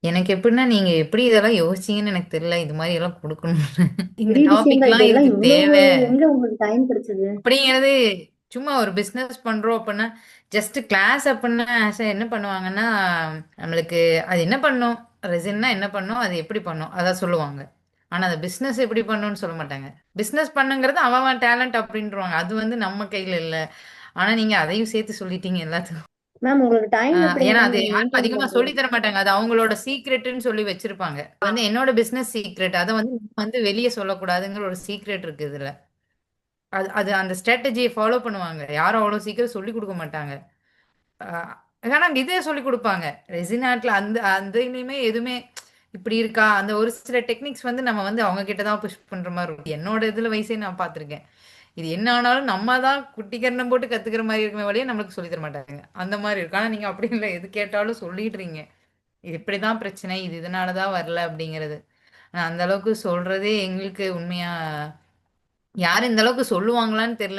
எனக்கு எப்படின்னா, நீங்க எப்படி இதெல்லாம் யோசிச்சீங்கன்னு எனக்கு தெரியல. இது மாரி எல்லாம் குடுக்கணும்னு. இந்த பெரிய விஷயம் தான். டாபிக்லாம் இதெல்லாம் இதுக்கு இவ்வளவு தேவை. எங்க உங்களுக்கு டைம் கிடைச்சது? அப்படிங்கிறது சும்மா ஒரு பிசினஸ் பண்றோம் அப்படின்னா, ஜஸ்ட் கிளாஸ் அப்படின்னா என்ன பண்ணுவாங்கன்னா, நம்மளுக்கு அது என்ன பண்ணும்? ரெசின்னா என்ன பண்ணும்? அது எப்படி பண்ணும்? அதான் சொல்லுவாங்க. ஆனா, அத பிசினஸ் எப்படி பண்ணும்னு சொல்ல மாட்டாங்க. பிசினஸ் பண்ணுங்கிறது அவன் அவன் டேலண்ட் அப்படின்ருவாங்க. அது வந்து நம்ம கையில இல்ல. ஆனா, நீங்க அதையும் சேர்த்து சொல்லிட்டீங்க எல்லாத்துக்கும். மேம் உங்களுக்கு டைம் எப்படி ஏன்னா, மேம் அது நீங்க யாருக்கும் மெயின்டைன் அதிகமா சொல்லி பண்றீங்க? தர மாட்டாங்க. அது அவங்களோட சீக்ரெட்ன்னு சொல்லி வச்சிருப்பாங்க. அது வந்து என்னோட பிசினஸ் சீக்ரெட். அத வந்து வெளிய சொல்லக்கூடாதுங்கிற ஒரு சீக்ரெட் இருக்கு இதுல. அது அது அந்த ஸ்ட்ராட்டஜிய ஃபாலோ பண்ணுவாங்க. யாரும் அவ்வளோ சீக்கிரம் சொல்லிக் குடுக்க மாட்டாங்க. அ ஆனா இதே சொல்லிக் குடுப்பாங்க. ரெசின் ஆர்ட்ல அந்த அந்த இனிமே எதுவுமே இப்படி இருக்கா? அந்த ஒரு சில டெக்னிக்ஸ் வந்து நம்ம வந்து அவங்க கிட்ட தான் புஷ் பண்ற மாரி இருக்கும். என்னோட இதுல வயசே நான் பார்த்துருக்கேன். இது என்ன ஆனாலும் நம்ம தான் குட்டி கரணம் போட்டு கத்துக்கிற மாரி இருக்குமே ஒழிய, நம்மளுக்கு சொல்லி தர மாட்டாங்க. அந்த மாரி இருக்கும். ஆனா நீங்க அப்படி இல்ல. எது கேட்டாலும் சொல்லிடுறீங்க. இது இப்படிதான் பிரச்சனை. இது இதனால தான் வரல அப்படிங்கிறது. அந்த அளவுக்கு சொல்றதே எங்களுக்கு உண்மையா யாரும் இந்த அளவுக்கு சொல்லுவாங்களான்னு தெரியல.